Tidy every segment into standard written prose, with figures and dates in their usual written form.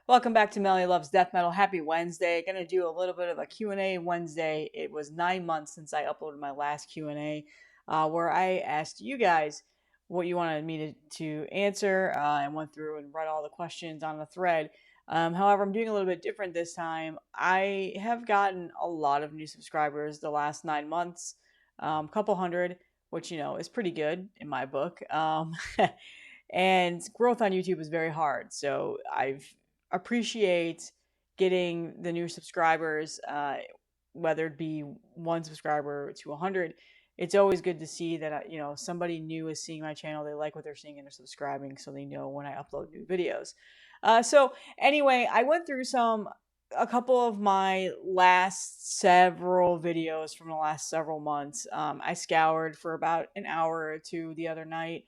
Welcome back to Melanie Loves Death Metal. Happy Wednesday. Gonna do a little bit of a Q&A Wednesday. It was 9 months since I uploaded my last Q&A, where I asked you guys what you wanted me to answer, and went through and read all the questions on the thread. However, I'm doing a little bit different this time. I have gotten a lot of new subscribers the last 9 months, couple hundred, which is pretty good in my book. And growth on YouTube is very hard, so I've appreciate getting the new subscribers, whether it be one subscriber to 100. It's always good to see that somebody new is seeing my channel. They like what they're seeing and they're subscribing, so they know when I upload new videos. So anyway, I went through a couple of my last several videos from the last several months. I scoured for about an hour or two the other night,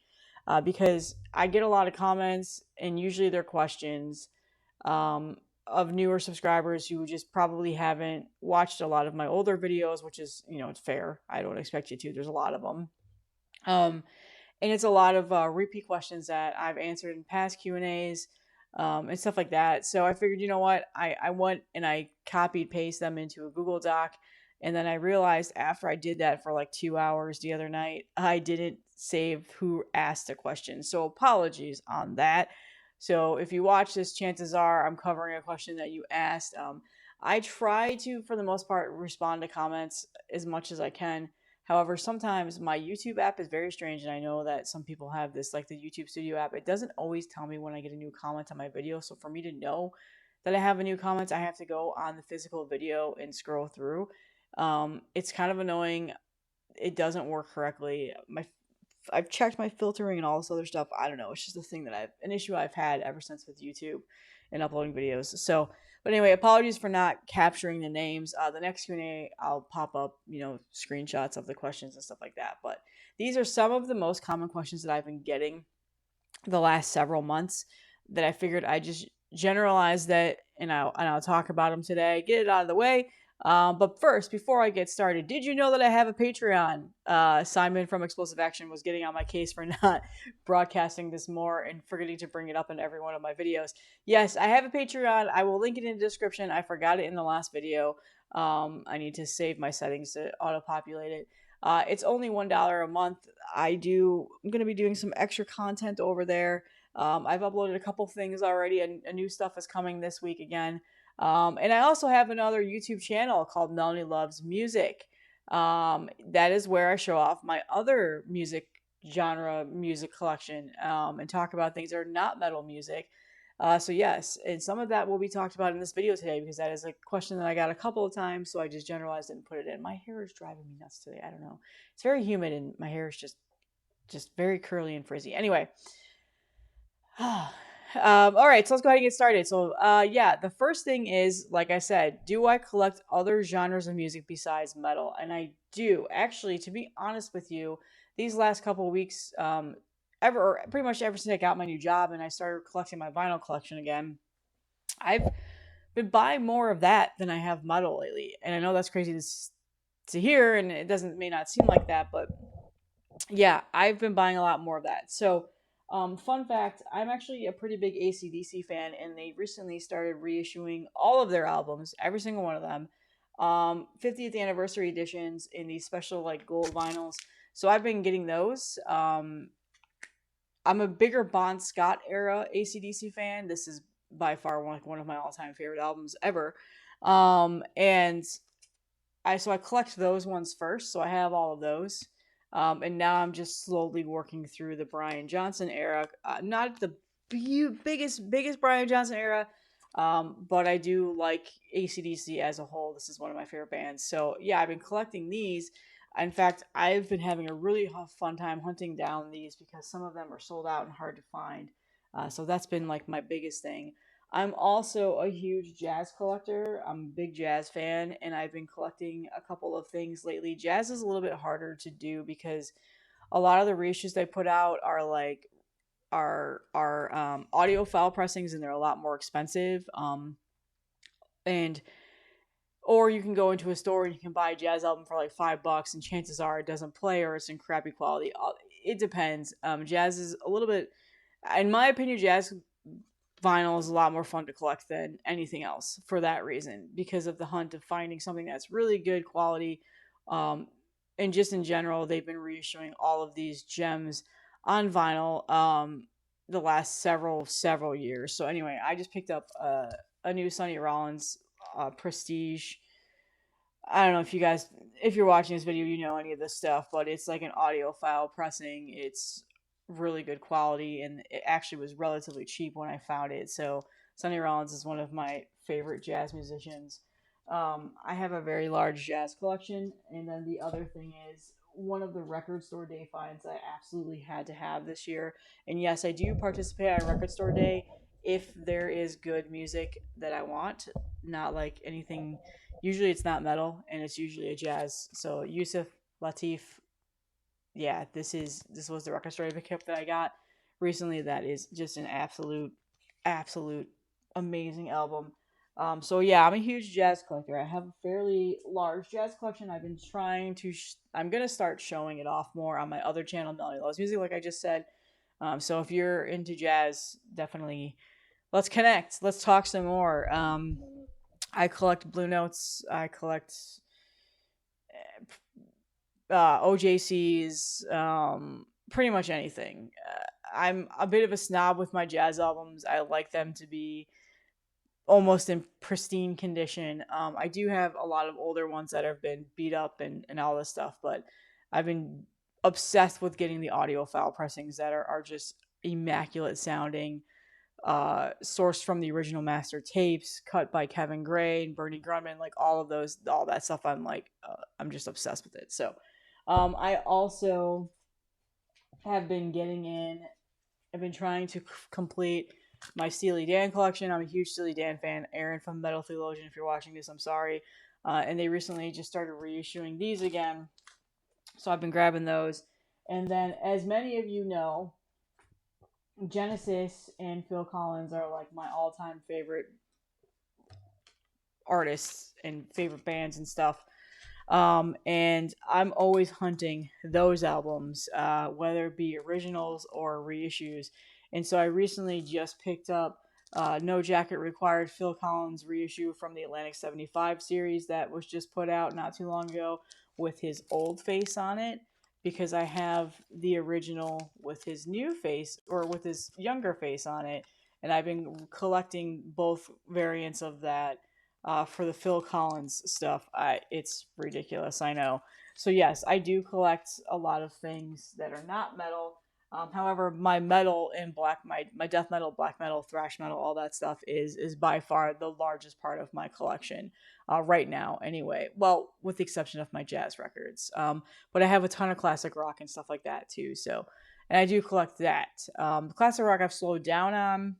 because I get a lot of comments, and usually they're questions, um, of newer subscribers who just probably haven't watched a lot of my older videos, which is, it's fair. I don't expect you to. There's a lot of them. Um, and it's a lot of repeat questions that I've answered in past Q&As, and stuff like that. So I figured, you know what? I went and I copied paste them into a Google Doc. And then I realized after I did that for like 2 hours the other night, I didn't save who asked a question. So apologies on that. So if you watch this, chances are I'm covering a question that you asked. I try to, for the most part, respond to comments as much as I can. However, sometimes my YouTube app is very strange, and I know that some people have this, like the YouTube Studio app. It doesn't always tell me when I get a new comment on my video. So for me to know that I have a new comment, I have to go on the physical video and scroll through. It's kind of annoying. It doesn't work correctly. I've checked my filtering and all this other stuff. I don't know. It's just a thing that an issue I've had ever since with YouTube and uploading videos. So, but anyway, apologies for not capturing the names. The next Q&A, I'll pop up, screenshots of the questions and stuff like that. But these are some of the most common questions that I've been getting the last several months, that I figured I just generalize that, and I'll talk about them today, get it out of the way. But first, before I get started, did you know that I have a Patreon? Simon from Explosive Action was getting on my case for not broadcasting this more and forgetting to bring it up in every one of my videos. Yes, I have a Patreon. I will link it in the description. I forgot it in the last video. I need to save my settings to auto-populate it. It's only $1 a month. I'm going to be doing some extra content over there. I've uploaded a couple things already, and new stuff is coming this week again. And I also have another YouTube channel called Melanie Loves Music. That is where I show off my other music collection, and talk about things that are not metal music. So yes, and some of that will be talked about in this video today, because that is a question that I got a couple of times, so I just generalized it and put it in. My hair is driving me nuts today. I don't know. It's very humid and my hair is just very curly and frizzy. Anyway, all right, so let's go ahead and get started. So, yeah, the first thing is, like I said, do I collect other genres of music besides metal? And I do. Actually, to be honest with you, these last couple of weeks, pretty much ever since I got my new job and I started collecting my vinyl collection again, I've been buying more of that than I have metal lately. And I know that's crazy to hear, and it may not seem like that, but yeah, I've been buying a lot more of that. So, fun fact, I'm actually a pretty big AC/DC fan, and they recently started reissuing all of their albums, every single one of them, 50th anniversary editions in these special like gold vinyls. So I've been getting those. I'm a bigger Bon Scott era AC/DC fan. This is by far one of my all-time favorite albums ever. And I collect those ones first, so I have all of those. And now I'm just slowly working through the Brian Johnson era. Not the biggest Brian Johnson era, but I do like AC/DC as a whole. This is one of my favorite bands. So yeah, I've been collecting these. In fact, I've been having a really fun time hunting down these, because some of them are sold out and hard to find. So that's been like my biggest thing. I'm also a huge jazz collector. I'm a big jazz fan, and I've been collecting a couple of things lately. Jazz is a little bit harder to do, because a lot of the reissues they put out are like audio file pressings, and they're a lot more expensive. And or you can go into a store and you can buy a jazz album for like $5, and chances are it doesn't play, or it's in crappy quality. It depends. Jazz is a little bit, in my opinion, jazz vinyl is a lot more fun to collect than anything else for that reason, because of the hunt of finding something that's really good quality. Um, and just in general, they've been reissuing all of these gems on vinyl the last several years. So anyway, I just picked up a new Sonny Rollins Prestige. I don't know if you guys, if you're watching this video, you know any of this stuff, but it's like an audiophile pressing. It's really good quality, and it actually was relatively cheap when I found it. So Sonny Rollins is one of my favorite jazz musicians. I have a very large jazz collection, and then the other thing is one of the record store day finds I absolutely had to have this year. And yes, I do participate on record store day if there is good music that I want, not like anything. Usually it's not metal, and it's usually a jazz. So Yusuf Latif, yeah, this was the record store pickup that I got recently. That is just an absolute amazing album. So yeah, I'm a huge jazz collector. I have a fairly large jazz collection. I've been trying to. I'm gonna start showing it off more on my other channel, Melody Loves Music, like I just said. So if you're into jazz, definitely let's connect. Let's talk some more. I collect Blue Notes. I collect OJCs, pretty much anything. I'm a bit of a snob with my jazz albums. I like them to be almost in pristine condition. I do have a lot of older ones that have been beat up and all this stuff, but I've been obsessed with getting the audiophile pressings that are just immaculate sounding, sourced from the original master tapes, cut by Kevin Gray and Bernie Grunman, like all of those, all that stuff. I'm just obsessed with it. So, I also have been getting in. I've been trying to complete my Steely Dan collection. I'm a huge Steely Dan fan. Aaron from Metal Theologian, if you're watching this, I'm sorry. And they recently just started reissuing these again, so I've been grabbing those. And then, as many of you know, Genesis and Phil Collins are like my all-time favorite artists and favorite bands and stuff. And I'm always hunting those albums, whether it be originals or reissues. And so I recently just picked up No Jacket Required, Phil Collins reissue from the Atlantic 75 series that was just put out not too long ago with his old face on it, because I have the original with his new face or with his younger face on it. And I've been collecting both variants of that for the Phil Collins stuff. It's ridiculous, I know. So yes, I do collect a lot of things that are not metal. However, my metal and my death metal, black metal, thrash metal, all that stuff is by far the largest part of my collection right now. Anyway, well, with the exception of my jazz records, but I have a ton of classic rock and stuff like that too. So, and I do collect that. Classic rock I've slowed down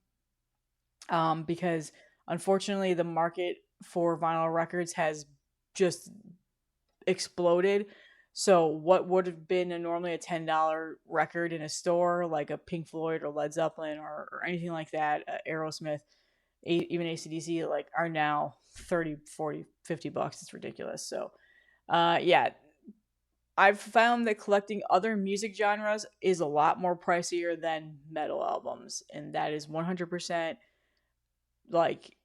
on because unfortunately the market for vinyl records has just exploded. So what would have been normally a $10 record in a store, like a Pink Floyd or Led Zeppelin or anything like that, Aerosmith, even AC/DC, like are now 30, 40, $50. It's ridiculous. So yeah, I've found that collecting other music genres is a lot more pricier than metal albums, and that is 100% like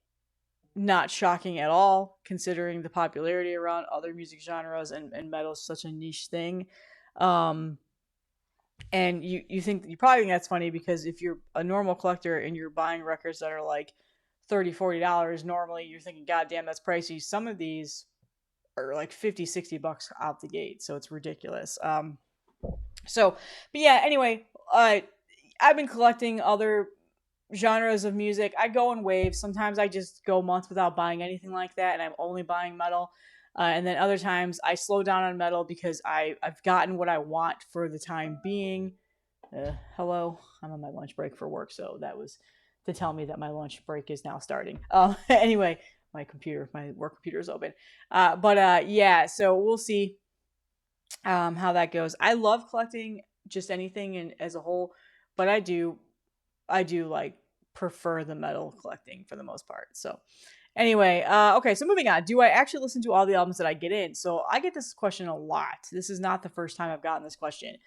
not shocking at all, considering the popularity around other music genres, and metal is such a niche thing. Um, and you probably think that's funny, because if you're a normal collector and you're buying records that are like $30, $40, normally you're thinking, God damn, that's pricey. Some of these are like 50, $60 out the gate, so it's ridiculous. So, but yeah, anyway, I've been collecting other genres of music. I go in waves. Sometimes I just go months without buying anything like that, and I'm only buying metal. And then other times I slow down on metal because I've gotten what I want for the time being. Hello, I'm on my lunch break for work, so that was to tell me that my lunch break is now starting. Anyway, my work computer is open. But yeah, so we'll see how that goes. I love collecting just anything and as a whole, but I do like prefer the metal collecting for the most part. So anyway, okay, so moving on. Do I actually listen to all the albums that I get in? So I get this question a lot. This is not the first time I've gotten this question.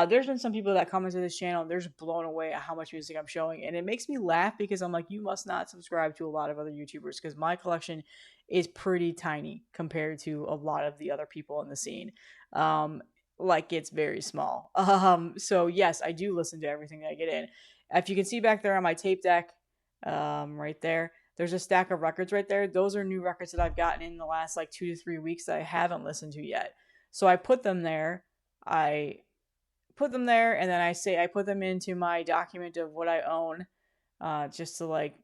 There's been some people that come into this channel, they're just blown away at how much music I'm showing. And it makes me laugh because I'm like, you must not subscribe to a lot of other YouTubers because my collection is pretty tiny compared to a lot of the other people in the scene. Um, like it's very small. So yes, I do listen to everything that I get in. If you can see back there on my tape deck, right there, there's a stack of records right there. Those are new records that I've gotten in the last like 2 to 3 weeks that I haven't listened to yet. So I put them there. I put them there, and then I put them into my document of what I own, just to like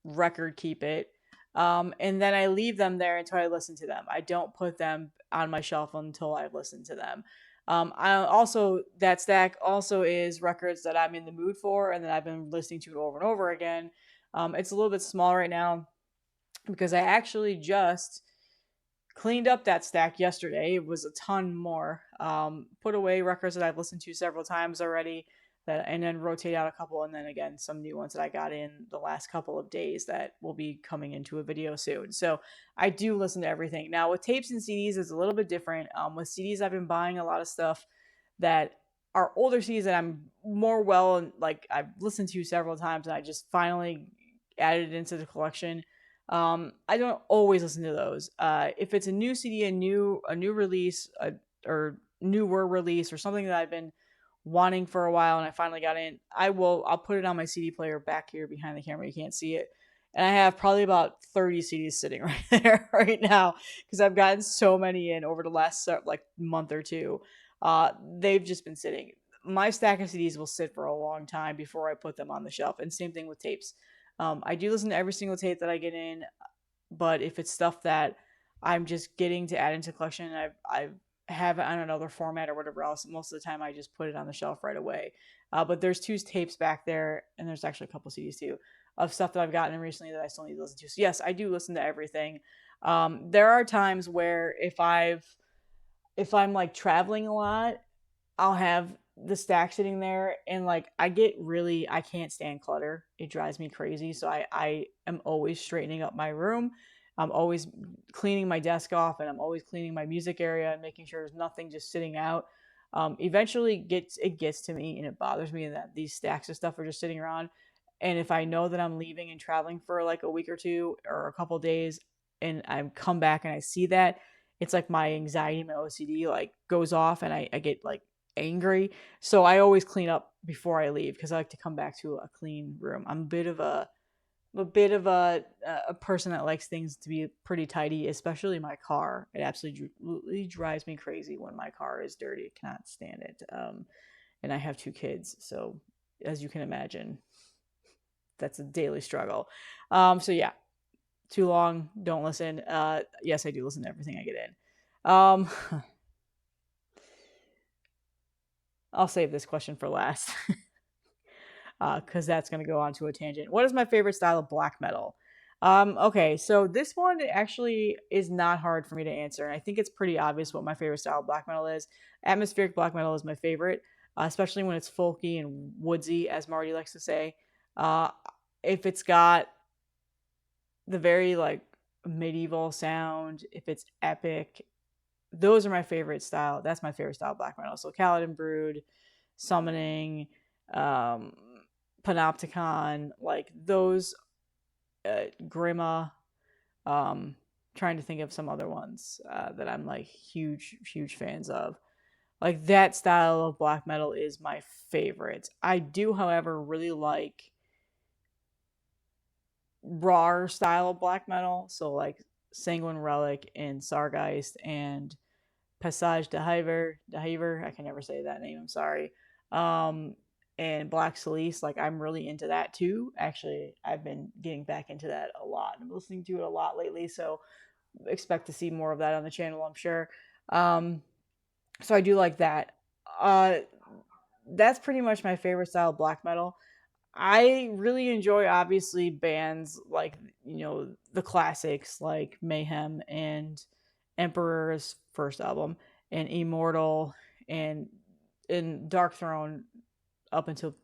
record keep it. And then I leave them there until I listen to them. I don't put them on my shelf until I've listened to them. I also, that stack also is records that I'm in the mood for and that I've been listening to over and over again. It's a little bit small right now because I actually just cleaned up that stack yesterday. It was a ton more. Put away records that I've listened to several times already, and then rotate out a couple, and then again some new ones that I got in the last couple of days that will be coming into a video soon. So I do listen to everything. Now with tapes and CDs, it's a little bit different. With CDs, I've been buying a lot of stuff that are older CDs that I'm more like I've listened to several times, and I just finally added it into the collection. I don't always listen to those. If it's a new CD, a new release, or newer release, or something that I've been wanting for a while and I finally got in, I'll put it on my CD player back here behind the camera. You can't see it. And I have probably about 30 CDs sitting right there right now because I've gotten so many in over the last like month or two. They've just been sitting. My stack of CDs will sit for a long time before I put them on the shelf. And same thing with tapes. I do listen to every single tape that I get in, but if it's stuff that I'm just getting to add into collection, I have it on another format or whatever else, most of the time I just put it on the shelf right away. But there's two tapes back there, and there's actually a couple CDs too, of stuff that I've gotten recently that I still need to listen to. So yes, I do listen to everything. There are times where if I'm like traveling a lot, I'll have the stack sitting there, and like I can't stand clutter. It drives me crazy. So I am always straightening up my room. I'm always cleaning my desk off, and I'm always cleaning my music area and making sure there's nothing just sitting out. Eventually it gets to me and it bothers me that these stacks of stuff are just sitting around. And if I know that I'm leaving and traveling for like a week or two or a couple days, and I come back and I see that, it's like my anxiety, my OCD like goes off, and I get like angry. So I always clean up before I leave because I like to come back to a clean room. I'm a bit of a person that likes things to be pretty tidy, especially my car. It absolutely drives me crazy when my car is dirty. I cannot stand it. And I have 2 kids, so as you can imagine, that's a daily struggle. So yeah, too long, don't listen. Yes, I do listen to everything I get in. I'll save this question for last because that's going to go on to a tangent. What is my favorite style of black metal? Okay, so this one actually is not hard for me to answer, and I think it's pretty obvious what my favorite style of black metal is. Atmospheric black metal is my favorite, especially when it's folky and woodsy, as Marty likes to say. Uh, if it's got the very like medieval sound, if it's epic, those are my favorite style. That's my favorite style of black metal. So Kaladin Brood, Summoning, um, Panopticon, like those, Grima. Trying to think of some other ones that I'm like huge fans of. Like that style of black metal is my favorite. I do, however, really like raw style of black metal. So like Sanguine Relic and Sargeist and Passage de Hiver. I can never say that name. I'm sorry. Um, and Black Celeste. Like I'm really into that too. Actually, I've been getting back into that a lot. I'm listening to it a lot lately, so expect to see more of that on the channel, I'm sure. So I do like that. Uh, that's pretty much my favorite style of black metal. I really enjoy obviously bands like, the classics like Mayhem and Emperor's first album and Immortal and in Dark Throne up until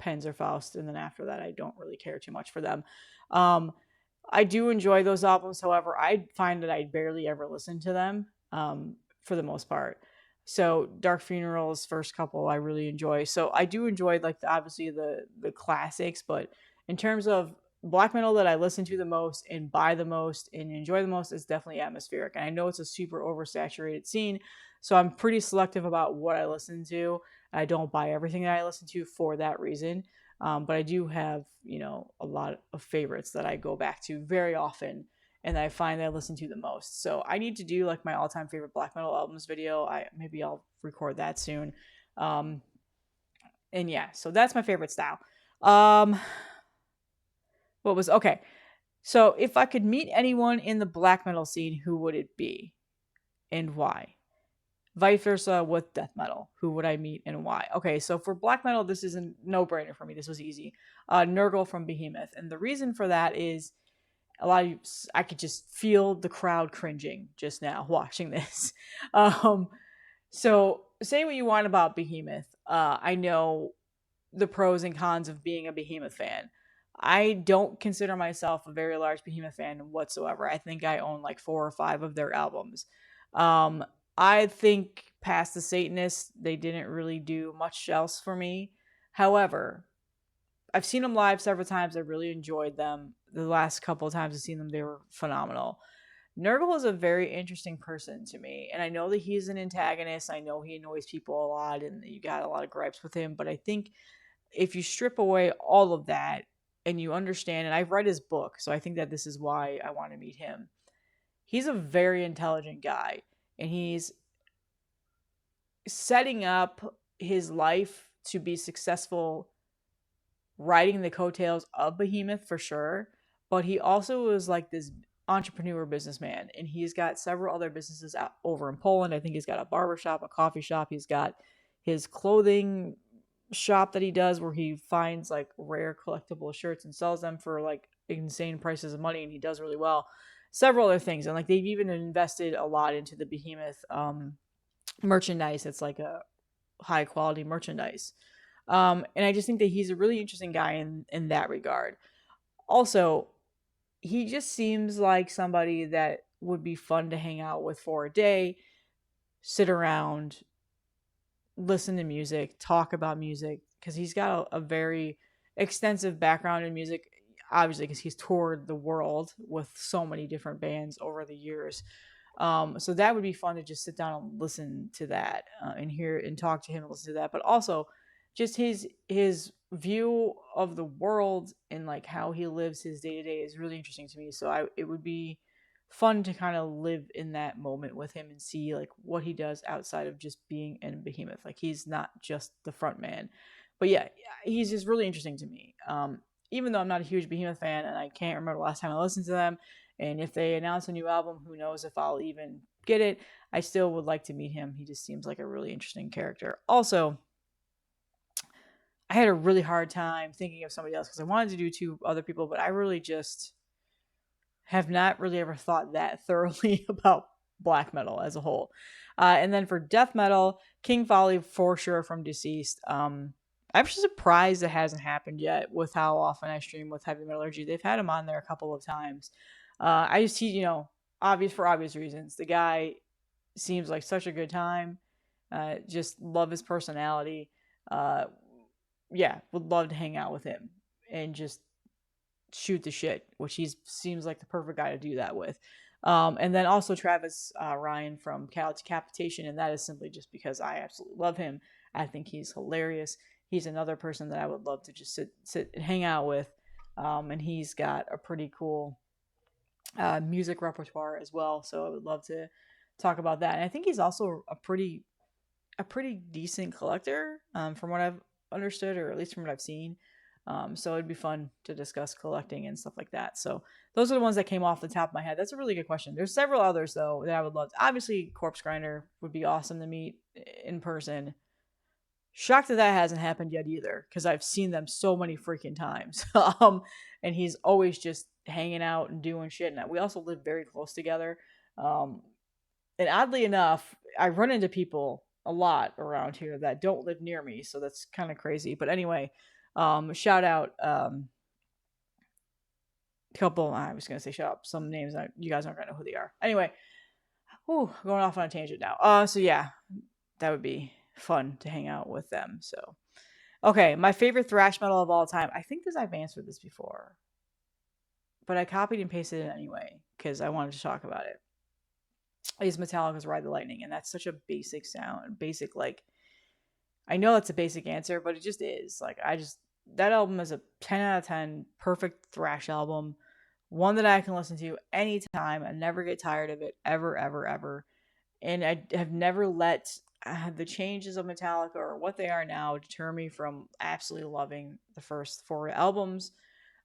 Panzerfaust, and then after that I don't really care too much for them. I do enjoy those albums, however, I find that I barely ever listen to them, for the most part. So Dark Funeral's first couple I really enjoy. So I do enjoy like obviously the classics, but in terms of black metal that I listen to the most and buy the most and enjoy the most is definitely atmospheric. And I know it's a super oversaturated scene, so I'm pretty selective about what I listen to. I don't buy everything that I listen to for that reason. But I do have, a lot of favorites that I go back to very often and I find that I listen to the most. So I need to do like my all-time favorite black metal albums video. Maybe I'll record that soon. Um, and yeah, so that's my favorite style. Um, what was okay? So if I could meet anyone in the black metal scene, who would it be, and why? Vice versa with death metal. Who would I meet and why? Okay, so for black metal, this is a no-brainer for me. This was easy. Nurgle from Behemoth, and the reason for that is a lot of I could just feel the crowd cringing just now watching this. Um, so say what you want about Behemoth. I know the pros and cons of being a Behemoth fan. I don't consider myself a very large Behemoth fan whatsoever. I think I own like 4 or 5 of their albums. Um, I think past the Satanists, they didn't really do much else for me. However, I've seen them live several times. I really enjoyed them. The last couple of times I've seen them, they were phenomenal. Nurgle is a very interesting person to me, and I know that he's an antagonist. I know he annoys people a lot, and you got a lot of gripes with him. But I think if you strip away all of that and you understand, and I've read his book, so I think that this is why I want to meet him. He's a very intelligent guy, and he's setting up his life to be successful riding the coattails of Behemoth for sure, but he also is like this entrepreneur businessman, and he's got several other businesses out over in Poland. I think he's got a barber shop, a coffee shop. He's got his clothing shop that he does where he finds like rare collectible shirts and sells them for like insane prices of money, and he does really well. Several other things, and like they've even invested a lot into the Behemoth merchandise. It's like a high quality merchandise. And I just think that he's a really interesting guy in that regard. Also, he just seems like somebody that would be fun to hang out with for a day, sit around, listen to music, talk about music, because he's got a very extensive background in music, obviously, because he's toured the world with so many different bands over the years. So that would be fun to just sit down and listen to that and hear and talk to him and listen to that. But also, just his view of the world and like how he lives his day to day is really interesting to me. So it would be fun to kind of live in that moment with him and see like what he does outside of just being in Behemoth. Like he's not just the front man, but yeah, he's just really interesting to me. Even though I'm not a huge Behemoth fan and I can't remember the last time I listened to them, and if they announce a new album, who knows if I'll even get it. I still would like to meet him. He just seems like a really interesting character. Also, I had a really hard time thinking of somebody else because I wanted to do 2 other people, but I really just have not really ever thought that thoroughly about black metal as a whole. And then for death metal, King Folly for sure from Deceased. I'm actually surprised it hasn't happened yet with how often I stream with Heavy Metallurgy. They've had him on there a couple of times. I just see, obvious reasons. The guy seems like such a good time. Just love his personality. Uh, yeah, would love to hang out with him and just shoot the shit, which he seems like the perfect guy to do that with. And then also Travis Ryan from Cal Decapitation, and that is simply just because I absolutely love him. I think he's hilarious. He's another person that I would love to just sit and hang out with. And he's got a pretty cool music repertoire as well, so I would love to talk about that. And I think he's also a pretty decent collector, from what I've understood, or at least from what I've seen. So it'd be fun to discuss collecting and stuff like that. So those are the ones that came off the top of my head. That's a really good question. There's several others though that I would love. Obviously, Corpse Grinder would be awesome to meet in person. Shocked that that hasn't happened yet either, because I've seen them so many freaking times. And he's always just hanging out and doing shit. And we also live very close together. And oddly enough, I run into people a lot around here that don't live near me, so that's kind of crazy. But anyway, shout out couple. I was gonna say shout out some names that you guys aren't gonna know who they are. Anyway, going off on a tangent now. So yeah, that would be fun to hang out with them. So, okay, my favorite thrash metal of all time. I think I've answered this before, but I copied and pasted it anyway because I wanted to talk about it. Is Metallica's Ride the Lightning, and that's such a basic sound, basic like. I know that's a basic answer, but it just is. Like that album is a 10 out of 10, perfect thrash album, one that I can listen to anytime. I never get tired of it, ever, ever, ever. And I have never let the changes of Metallica or what they are now deter me from absolutely loving the first 4 albums.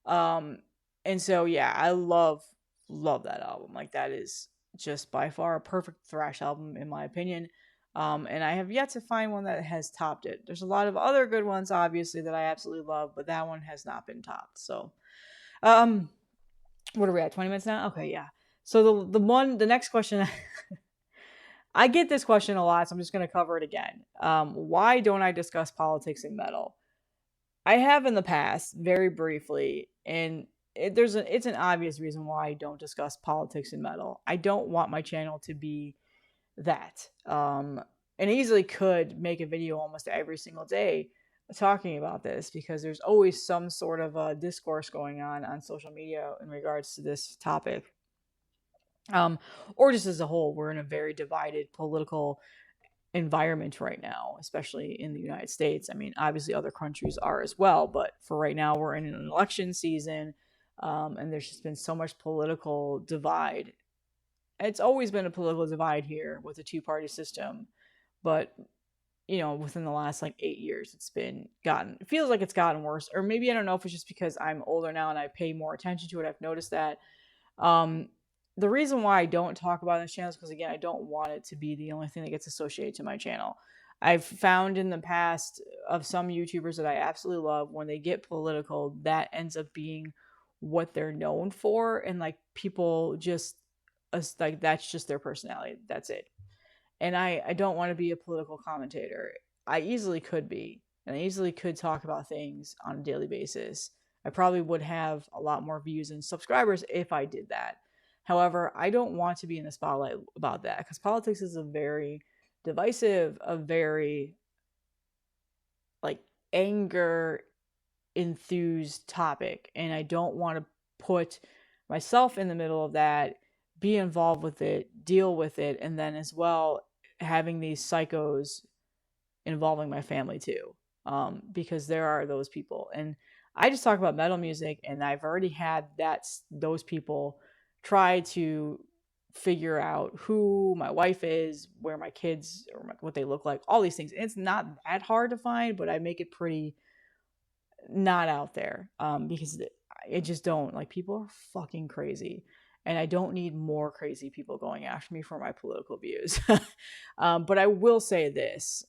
Um, and so yeah, I love that album. Like that is just by far a perfect thrash album in my opinion. And I have yet to find one that has topped it. There's a lot of other good ones, obviously, that I absolutely love, but that one has not been topped. So, um, what are we at? 20 minutes now? Okay, yeah. So the next question, I get this question a lot, so I'm just gonna cover it again. Why don't I discuss politics in metal? I have in the past, very briefly, and it's an obvious reason why I don't discuss politics in metal. I don't want my channel to be that. And I easily could make a video almost every single day talking about this because there's always some sort of a discourse going on social media in regards to this topic. Or just as a whole, we're in a very divided political environment right now, especially in the United States. I mean, obviously other countries are as well, but for right now, we're in an election season, and there's just been so much political divide. It's always been a political divide here with the two-party system, but within the last like 8 years, it feels like it's gotten worse. Or maybe I don't know if it's just because I'm older now and I pay more attention to it. I've noticed that. Um, the reason why I don't talk about this channel is because, again, I don't want it to be the only thing that gets associated to my channel. I've found in the past of some YouTubers that I absolutely love, when they get political, that ends up being what they're known for. And like people just, like, that's just their personality. That's it. And I don't want to be a political commentator. I easily could be, and I easily could talk about things on a daily basis. I probably would have a lot more views and subscribers if I did that. However, I don't want to be in the spotlight about that because politics is a very divisive, a very like anger enthused topic. And I don't want to put myself in the middle of that, be involved with it, deal with it, and then as well having these psychos involving my family too, because there are those people. And I just talk about metal music, and I've already had those people try to figure out who my wife is, where my kids, or what they look like, all these things. And it's not that hard to find, but I make it pretty not out there, because it just don't, like, people are fucking crazy, and I don't need more crazy people going after me for my political views. But I will say this,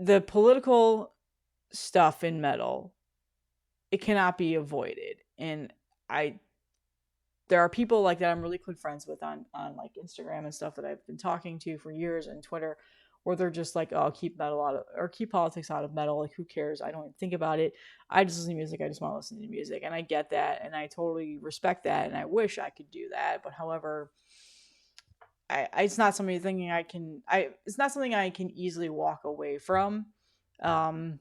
the political stuff in metal, it cannot be avoided. And there are people like that I'm really good friends with on like Instagram and stuff that I've been talking to for years, and Twitter, where they're just like, oh, keep politics out of metal. Like, who cares? I don't even think about it. I just listen to music. I just want to listen to music. And I get that. And I totally respect that. And I wish I could do that. But however, it's not something it's not something I can easily walk away from. And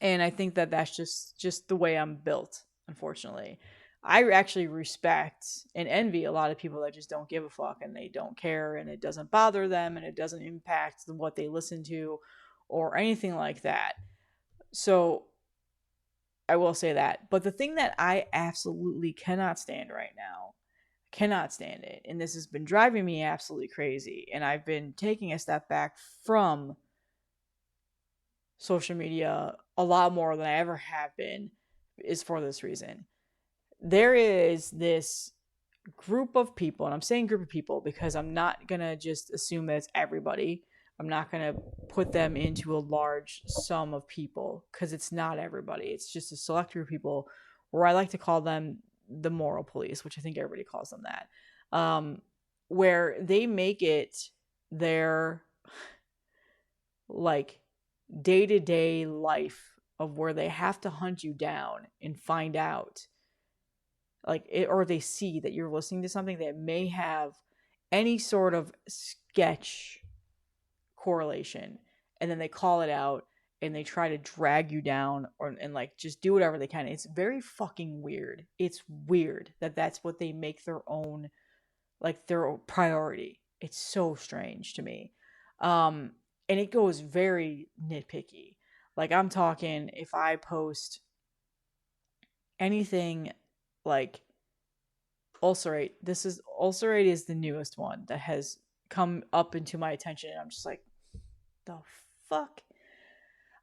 I think that that's just the way I'm built, unfortunately. I actually respect and envy a lot of people that just don't give a fuck, and they don't care, and it doesn't bother them, and it doesn't impact what they listen to or anything like that. So I will say that. But the thing that I absolutely cannot stand right now, cannot stand it, and this has been driving me absolutely crazy, and I've been taking a step back from social media a lot more than I ever have been, is for this reason. There is this group of people, and I'm saying group of people because I'm not going to just assume that it's everybody. I'm not going to put them into a large sum of people because it's not everybody. It's just a select group of people, where I like to call them the moral police, which I think everybody calls them that, where they make it their like day-to-day life of where they have to hunt you down and find out, like, it, or they see that you're listening to something that may have any sort of sketch correlation, and then they call it out and they try to drag you down and like just do whatever they can. It's very fucking weird. It's weird that that's what they make their own, like their priority. It's so strange to me. Um and it goes very nitpicky. Like I'm talking, if I post anything like ulcerate, ulcerate is the newest one that has come up into my attention, and I'm just like, the fuck.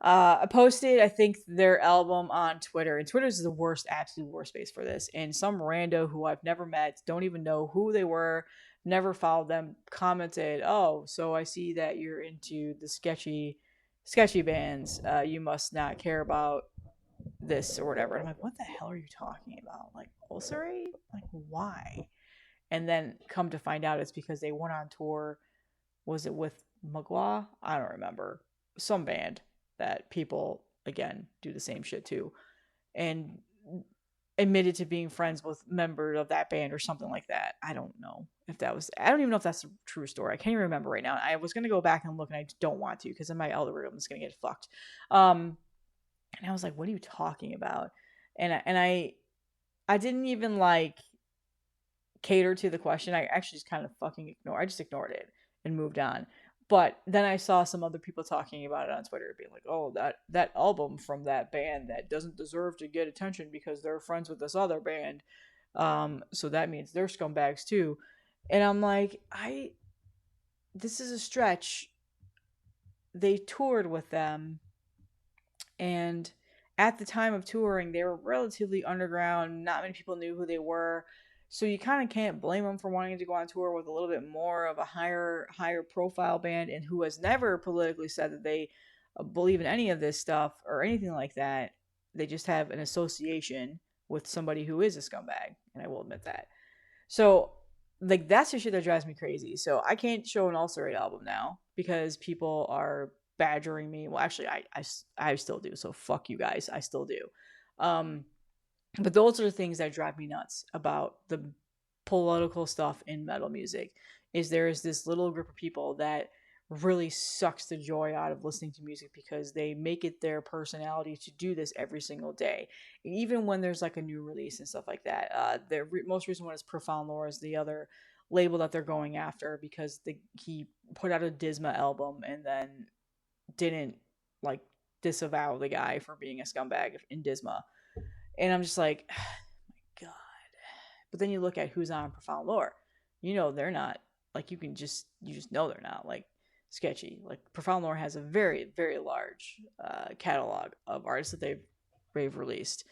I posted, I think, their album on Twitter, and Twitter is the worst, absolute worst space for this. And some rando who I've never met, don't even know who they were, never followed them, commented, "Oh, so I see that you're into the sketchy bands. You must not care about this or whatever." And I'm like, "What the hell are you talking about? Like ulcerate? Like why?" And then come to find out, it's because they went on tour. Was it with Magua? I don't remember. Some band that people, again, do the same shit to, and admitted to being friends with members of that band or something like that. I don't know if that was, I don't even know if that's a true story. I can't even remember right now. I was going to go back and look, and I don't want to because then my algorithm is going to get fucked. And I was like, what are you talking about? And I didn't even like cater to the question. I actually just kind of I just ignored it and moved on. But then I saw some other people talking about it on Twitter, being like, "Oh, that album from that band that doesn't deserve to get attention because they're friends with this other band, so that means they're scumbags too." And I'm like, this is a stretch. They toured with them, and at the time of touring, they were relatively underground. Not many people knew who they were. So you kind of can't blame them for wanting to go on tour with a little bit more of a higher profile band, and who has never politically said that they believe in any of this stuff or anything like that. They just have an association with somebody who is a scumbag, and I will admit that. So like that's the shit that drives me crazy. So I can't show an Ulcerate album now because people are badgering me. Well, actually, I still do. So fuck you guys. I still do. Um, but those are the things that drive me nuts about the political stuff in metal music. Is there is this little group of people that really sucks the joy out of listening to music because they make it their personality to do this every single day. And even when there's like a new release and stuff like that. Most recent one is Profound Lore is the other label that they're going after because he put out a Disma album and then didn't like disavow the guy for being a scumbag in Disma. And I'm just like, oh my God. But then you look at who's on Profound Lore. You know they're not like you just know they're not like sketchy. Like Profound Lore has a very, very large catalog of artists that they've released.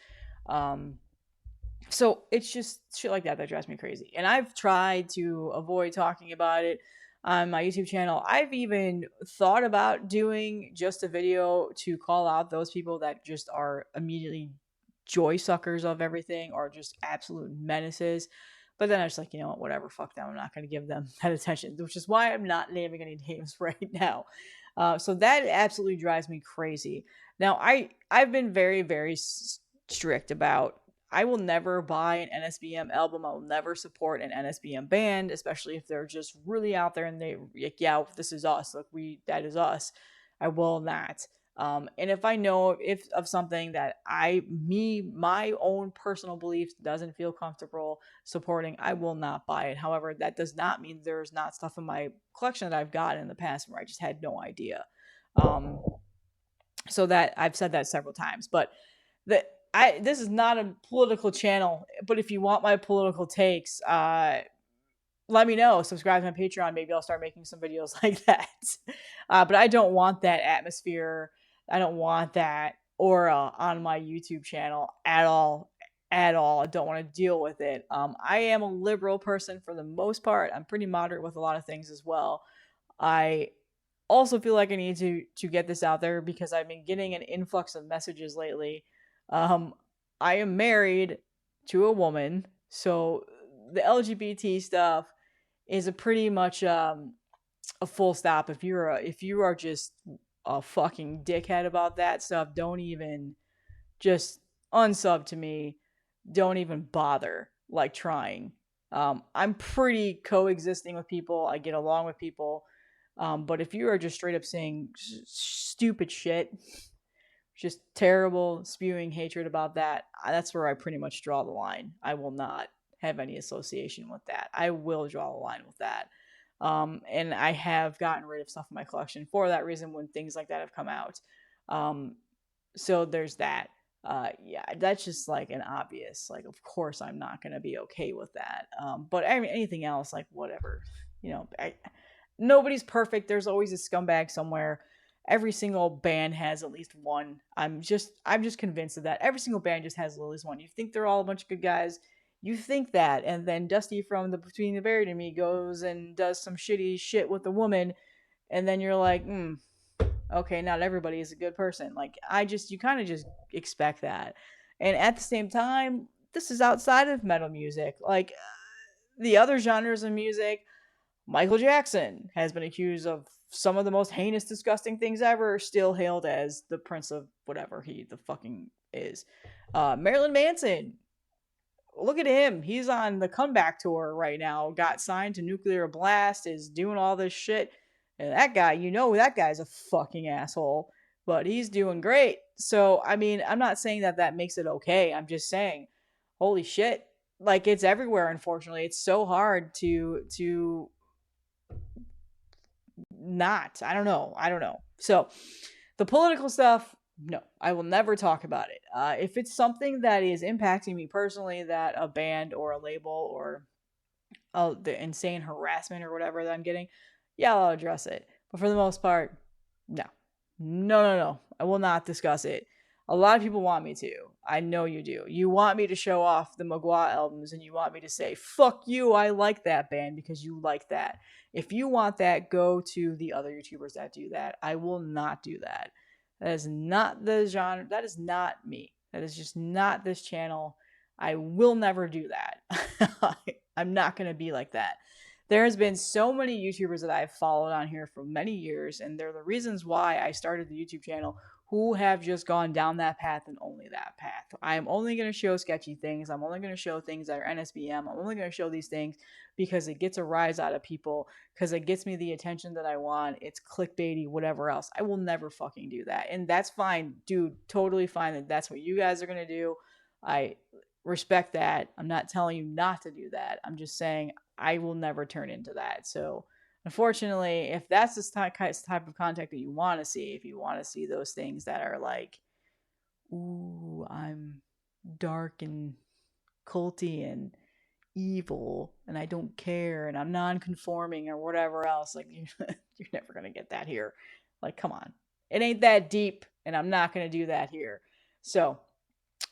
So it's just shit like that drives me crazy. And I've tried to avoid talking about it on my YouTube channel. I've even thought about doing just a video to call out those people that just are immediately joy suckers of everything or just absolute menaces. But then I was like, you know what, whatever, fuck them. I'm not going to give them that attention, which is why I'm not naming any names right now. So that absolutely drives me crazy. Now, I've been very, very strict about I will never buy an NSBM album. I will never support an NSBM band, especially if they're just really out there and they like, yeah, this is us. Like that is us. I will not. And if I know if of something that my own personal beliefs doesn't feel comfortable supporting, I will not buy it. However, that does not mean there's not stuff in my collection that I've gotten in the past where I just had no idea. So that I've said that several times, but this is not a political channel, but if you want my political takes, let me know. Subscribe to my Patreon. Maybe I'll start making some videos like that. But I don't want that atmosphere. I don't want that aura on my YouTube channel at all. At all. I don't want to deal with it. I am a liberal person for the most part. I'm pretty moderate with a lot of things as well. I also feel like I need to get this out there because I've been getting an influx of messages lately. I am married to a woman, so the LGBT stuff is a pretty much a full stop. If you are just a fucking dickhead about that stuff, don't even just unsub to me. Don't even bother trying. I'm pretty coexisting with people. I get along with people. But if you are just straight up saying stupid shit, just terrible spewing hatred about that, that's where I pretty much draw the line. I will not have any association with that. I will draw the line with that. And I have gotten rid of stuff in my collection for that reason when things like that have come out. So there's that. Yeah, that's just like an obvious, like, of course I'm not going to be okay with that. But I mean, anything else, like, whatever, nobody's perfect. There's always a scumbag somewhere. Every single band has at least one. I'm just convinced of that. Every single band just has at least one. You think they're all a bunch of good guys. You think that, and then Dusty from the Between the Buried and Me goes and does some shitty shit with a woman, and then you're like, okay, not everybody is a good person. Like, you kind of just expect that. And at the same time, this is outside of metal music. Like, the other genres of music, Michael Jackson has been accused of some of the most heinous, disgusting things ever, still hailed as the prince of whatever he the fucking is. Marilyn Manson, look at him. He's on the comeback tour right now. Got signed to Nuclear Blast, is doing all this shit. And that guy, that guy's a fucking asshole, but he's doing great. So, I mean, I'm not saying that makes it okay. I'm just saying, holy shit. Like, it's everywhere, unfortunately. It's so hard to not. I don't know. So, the political stuff, no, I will never talk about it. If it's something that is impacting me personally, that a band or a label or the insane harassment or whatever that I'm getting, yeah, I'll address it. But for the most part, no. No. I will not discuss it. A lot of people want me to. I know you do. You want me to show off the Magua albums and you want me to say, fuck you, I like that band because you like that. If you want that, go to the other YouTubers that do that. I will not do that. That is not the genre. That is not me. That is just not this channel. I will never do that. I'm not going to be like that. There has been so many YouTubers that I've followed on here for many years, and they're the reasons why I started the YouTube channel, who have just gone down that path and only that path. I am only going to show sketchy things. I'm only going to show things that are NSBM. I'm only going to show these things because it gets a rise out of people, because it gets me the attention that I want. It's clickbaity, whatever else. I will never fucking do that. And that's fine, dude. Totally fine that that's what you guys are going to do. I respect that. I'm not telling you not to do that. I'm just saying I will never turn into that. So, unfortunately, if that's the type of content that you want to see, if you want to see those things that are like, ooh, I'm dark and culty and evil and I don't care and I'm non-conforming or whatever else, like, you're never going to get that here. Like, come on. It ain't that deep, and I'm not going to do that here. So,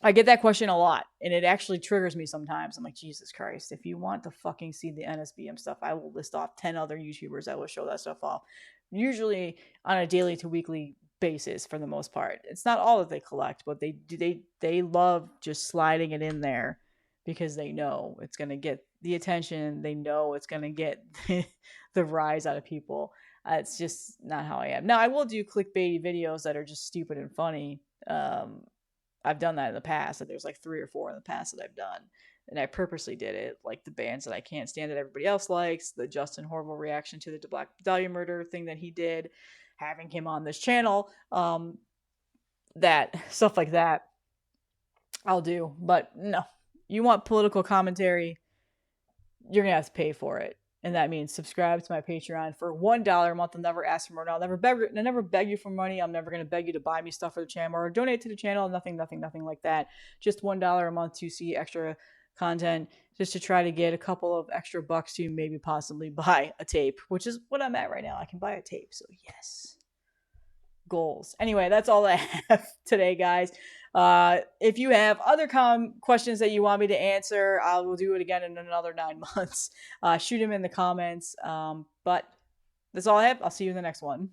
I get that question a lot, and it actually triggers me sometimes. I'm like, Jesus Christ, if you want to fucking see the NSBM stuff, I will list off 10 other YouTubers that will show that stuff off, usually on a daily to weekly basis for the most part. It's not all that they collect, but they love just sliding it in there because they know it's going to get the attention. They know it's going to get the rise out of people. It's just not how I am. Now, I will do clickbaity videos that are just stupid and funny. I've done that in the past. There's like 3 or 4 in the past that I've done. And I purposely did it. Like the bands that I can't stand that everybody else likes. The Justin Horrible reaction to the Black Dahlia murder thing that he did. Having him on this channel. That stuff like that I'll do. But no. You want political commentary, you're going to have to pay for it. And that means subscribe to my Patreon for $1 a month. I'll never ask for more. I'll never beg you for money. I'm never going to beg you to buy me stuff for the channel or donate to the channel. Nothing like that. Just $1 a month to see extra content, just to try to get a couple of extra bucks to maybe possibly buy a tape, which is what I'm at right now. I can buy a tape. So yes. Goals. Anyway, that's all I have today, guys. If you have other questions that you want me to answer, I will do it again in another 9 months. Shoot them in the comments. But that's all I have. I'll see you in the next one.